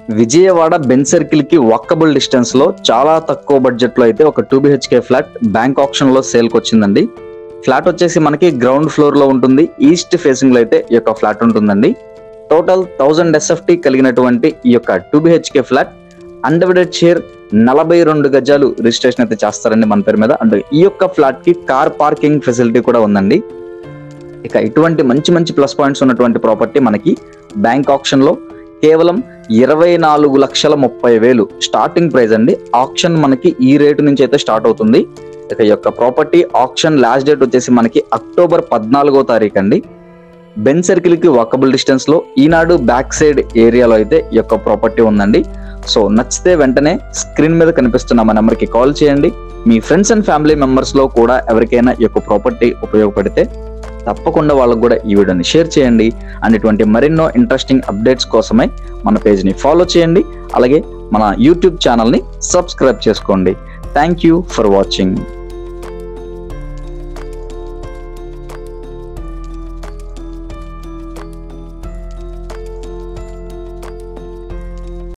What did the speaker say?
Vijayawada Ben circle కి walkable distance లో చాలా తక్కువ బడ్జెట్ లో అయితే ఒక 2 BHK ఫ్లాట్ బ్యాంక్ ఆప్షన్ లో సేల్ కి వచ్చిందండి. ఫ్లాట్ వచ్చేసి మనకి గ్రౌండ్ ఫ్లోర్ లో ఉంటుంది. ఈస్ట్ ఫేసింగ్ లో అయితే ఈ యొక్క ఫ్లాట్ ఉంటుందండి. టోటల్ 1000 SFT కలిగినటువంటి ఈ యొక్క 2 BHK ఫ్లాట్ అన్డివైడెడ్ షేర్ 42 గజాలు రిజిస్ట్రేషన్ అయితే చేస్తారండి మన పేరు మీద. అండ్ ఈ యొక్క ఫ్లాట్ కి కార్ పార్కింగ్ ఫెసిలిటీ కూడా ఉందండి. ఇక ఇటువంటి మంచి మంచి ప్లస్ పాయింట్స్ ఉన్నటువంటి ప్రాపర్టీ మనకి బ్యాంక్ ఆప్షన్ లో కేవలం 24,30,000 స్టార్టింగ్ ప్రైస్ అండి. ఆప్షన్ మనకి ఈ రేటు నుంచి అయితే స్టార్ట్ అవుతుంది. ఇక ఈ యొక్క ప్రాపర్టీ ఆప్షన్ లాస్ట్ డేట్ వచ్చేసి మనకి అక్టోబర్ 14వ తారీఖు అండి. బెన్ సర్కిల్ కి వాకబుల్ డిస్టెన్స్ లో ఈనాడు బ్యాక్ సైడ్ ఏరియాలో అయితే ఈ యొక్క ప్రాపర్టీ ఉందండి. సో నచ్చితే వెంటనే స్క్రీన్ మీద కనిపిస్తున్న మా నెంబర్కి కాల్ చేయండి. మీ ఫ్రెండ్స్ అండ్ ఫ్యామిలీ మెంబర్స్ లో కూడా ఎవరికైనా ఈ యొక్క ప్రాపర్టీ ఉపయోగపడితే తప్పకుండా వాళ్ళకు కూడా ఈ వీడియోని షేర్ చేయండి. అండ్ ఇటువంటి మరెన్నో ఇంట్రెస్టింగ్ అప్డేట్స్ కోసమై మన పేజ్ని ఫాలో చేయండి. అలాగే మన యూట్యూబ్ ఛానల్ని సబ్స్క్రైబ్ చేసుకోండి. Thank you for watching.